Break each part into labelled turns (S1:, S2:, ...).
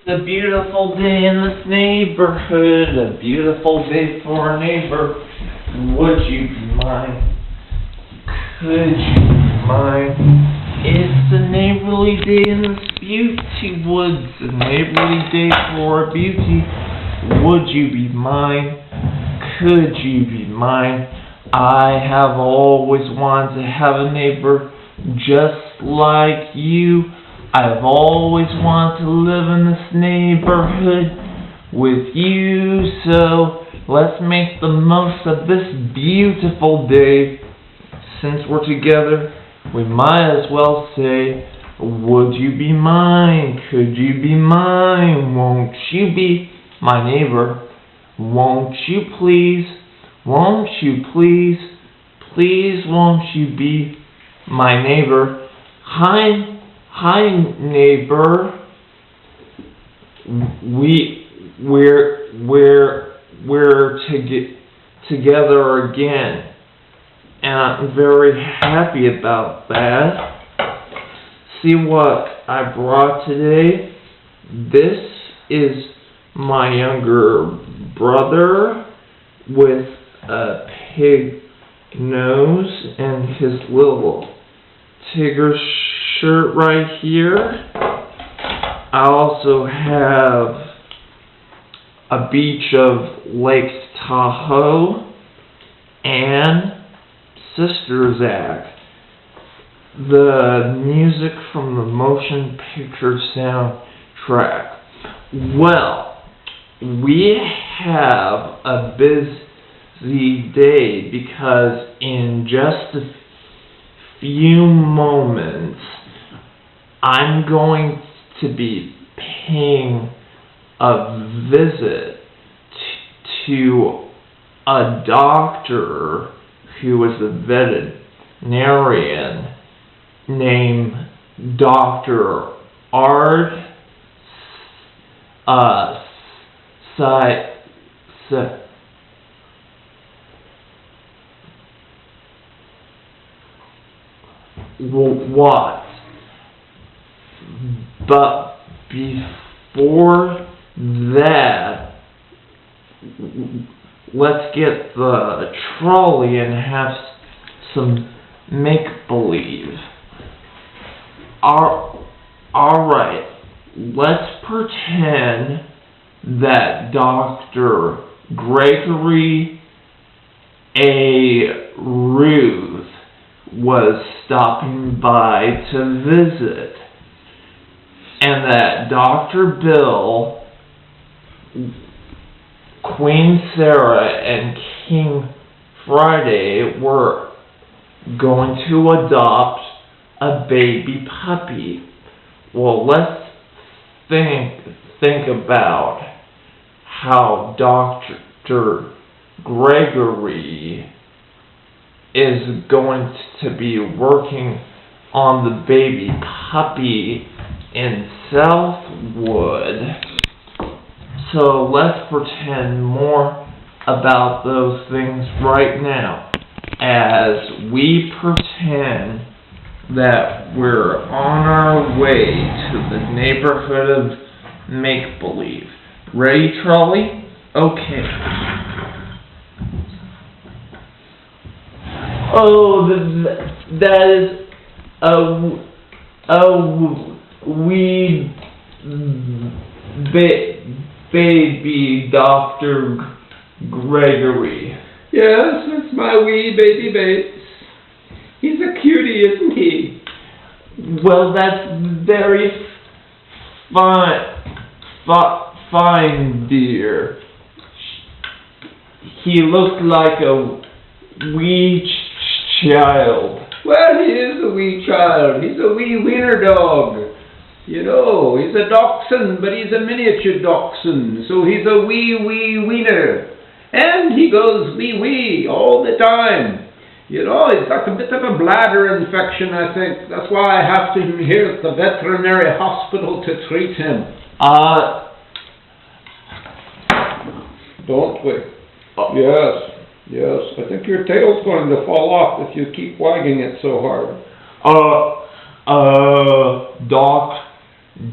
S1: A beautiful day in this neighborhood, a beautiful day for a neighbor. Would you be mine? Could you be mine? It's a neighborly day in this beauty woods, a neighborly day for a beauty. Would you be mine? Could you be mine? I have always wanted to have a neighbor just like you. I've always wanted to live in this neighborhood with you, so let's make the most of this beautiful day. Since we're together, we might as well say, would you be mine? Could you be mine? Won't you be my neighbor? Won't you please? Won't you please? Please won't you be my neighbor? Hi, neighbor. We're together again, and I'm very happy about that. See what I brought today? This is my younger brother with a pig nose and his little tiger shirt right here. I also have a beach of Lake Tahoe and Sister's Act. The music from the motion picture soundtrack. Well, we have a busy day because in just a few moments I'm going to be paying a visit to a doctor who is a veterinarian named Dr. Art what? But before that, let's get the trolley and have some make-believe. Alright, let's pretend that Dr. Gregory A. Ruth was stopping by to visit, and that Dr. Bill, Queen Sarah, and King Friday were going to adopt a baby puppy. Well, let's think about how Dr. Gregory is going to be working on the baby puppy in Southwood. So let's pretend more about those things right now as we pretend that we're on our way to the neighborhood of make-believe. Ready, trolley? Okay. Oh, that is a wee baby Dr. Gregory.
S2: Yes, it's my wee baby Bates. He's a cutie, isn't he?
S1: Well, that's very fine, dear. He looks like a wee child.
S2: Well, he is a wee child. He's a wee wiener dog. You know, he's a dachshund, but he's a miniature dachshund, so he's a wee wiener. And he goes wee all the time. You know, he's got a bit of a bladder infection, I think. That's why I have to here at the veterinary hospital to treat him. Don't we? Yes. I think your tail's going to fall off if you keep wagging it so hard.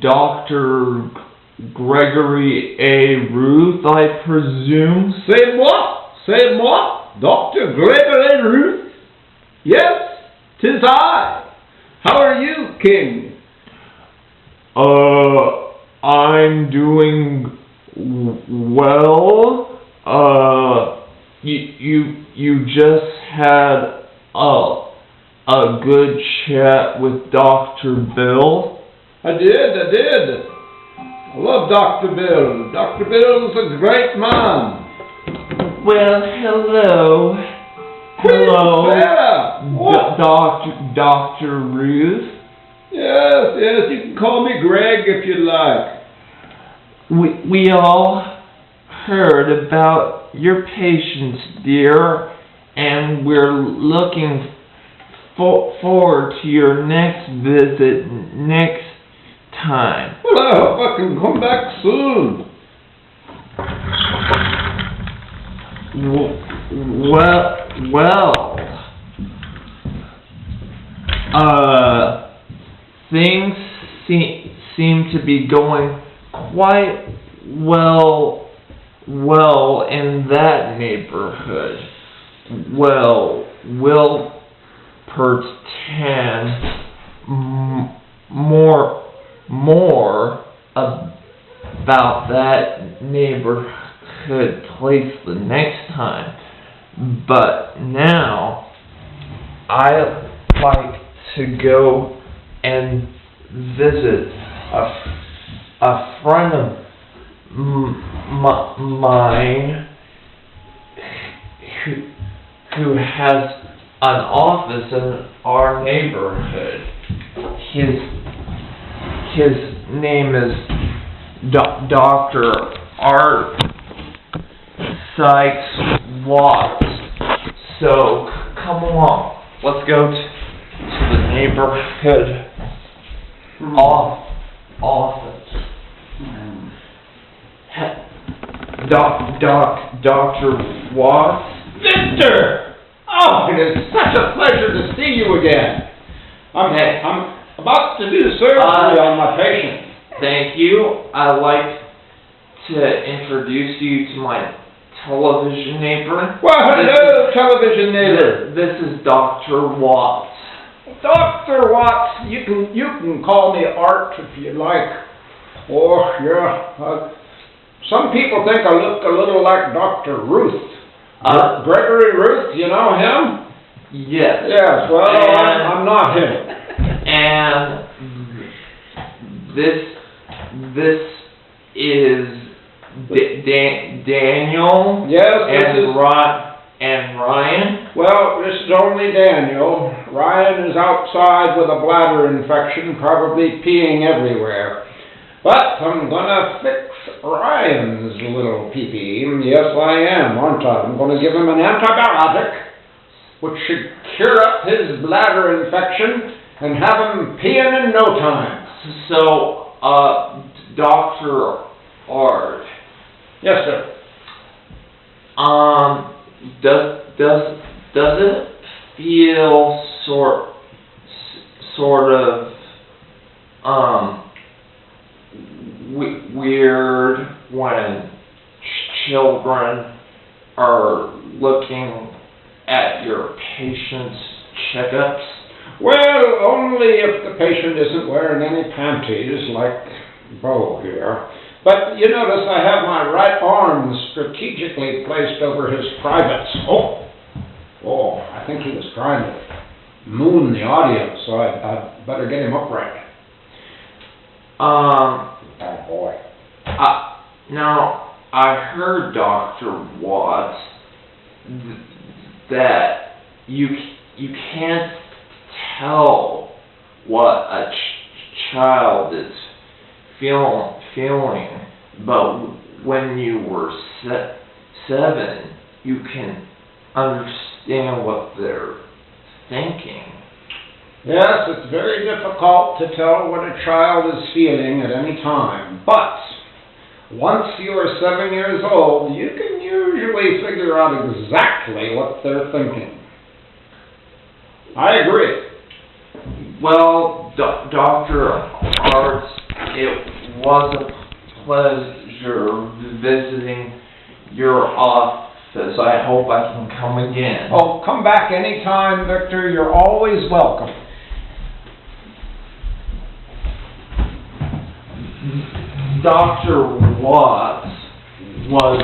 S1: Dr. Gregory A. Ruth, I presume?
S2: Say what? Say what? Dr. Gregory Ruth? Yes, 'tis I. How are you, King?
S1: I'm doing well. You just had a good chat with Dr. Bill?
S2: I did. I love Dr. Bill. Dr. Bill's a great man.
S1: Well, hello. Dr. Ruth.
S2: Yes, you can call me Greg if you like.
S1: We all heard about your patients, dear, and we're looking forward to your next visit next time.
S2: Well, I hope I can come back soon.
S1: Things seem to be going quite well in that neighborhood. Well, we'll pretend more about that neighborhood place the next time. But now, I like to go and visit a friend of mine who has an office in our neighborhood. His name is Dr. Art Sykes Watts. So come along, let's go to the neighborhood office. Dr. Watts?
S2: Victor! Oh, it is such a pleasure to see you again. I'm about to do surgery on my patient.
S1: Thank you. I'd like to introduce you to my television neighbor.
S2: Well, hello, television neighbor.
S1: This is Dr. Watts.
S2: Dr. Watts, you can call me Art if you like. Oh, yeah. Some people think I look a little like Dr. Ruth. Gregory Ruth, you know him?
S1: Yes.
S2: Yes, well, I'm not him.
S1: And this is Daniel.
S2: Yes,
S1: and Ryan.
S2: Well, this is only Daniel. Ryan is outside with a bladder infection, probably peeing everywhere. But I'm gonna fix Ryan's little pee-pee. Yes, I am, aren't I? I'm gonna give him an antibiotic, which should cure up his bladder infection and have him peeing in no time.
S1: So, Dr. Art.
S2: Yes, sir.
S1: Does it feel sort of weird when children are looking at your patient's checkups?
S2: Well, only if the patient isn't wearing any panties like Beau here. But you notice I have my right arm strategically placed over his privates. Oh, I think he was trying to moon the audience, so I'd better get him upright. Oh boy.
S1: Now, I heard, Dr. Watts, that you can't tell what a child is feeling, but when you were 7, you can understand what they're thinking.
S2: Yes, it's very difficult to tell what a child is feeling at any time, but once you are 7 years old, you can usually figure out exactly what they're thinking. I agree.
S1: Well, Dr. Arts, it was a pleasure visiting your office. I hope I can come again.
S2: Oh, come back anytime, Victor. You're always welcome.
S1: Dr. Watts was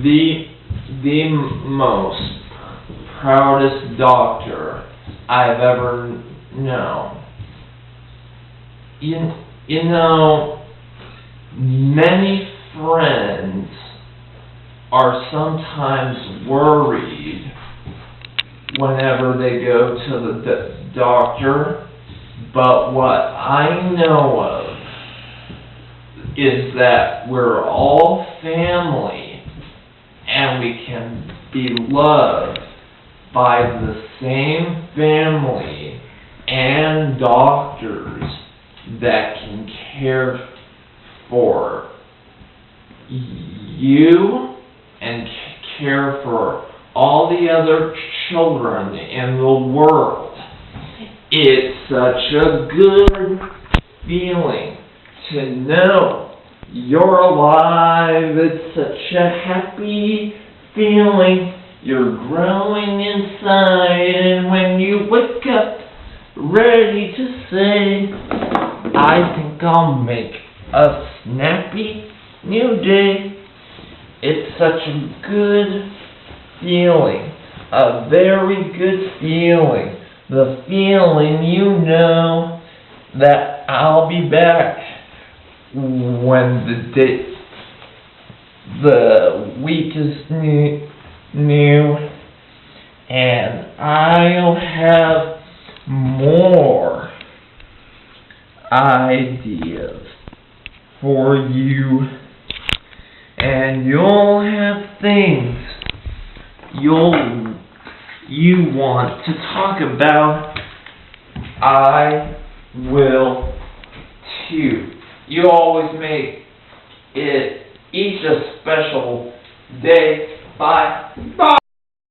S1: the most proudest doctor I've ever known. You know, many friends are sometimes worried whenever they go to the doctor, but what I know of is that we're all family and we can be loved by the same family and doctors that can care for you and care for all the other children in the world. It's such a good feeling to know you're alive. It's such a happy feeling. You're growing inside, and when you wake up ready to say, I think I'll make a snappy new day. It's such a good feeling, a very good feeling. The feeling you know that I'll be back when the week is new, and I'll have more ideas for you, and you'll have things you want to talk about. I will too. You always make it each a special day. Bye. Bye.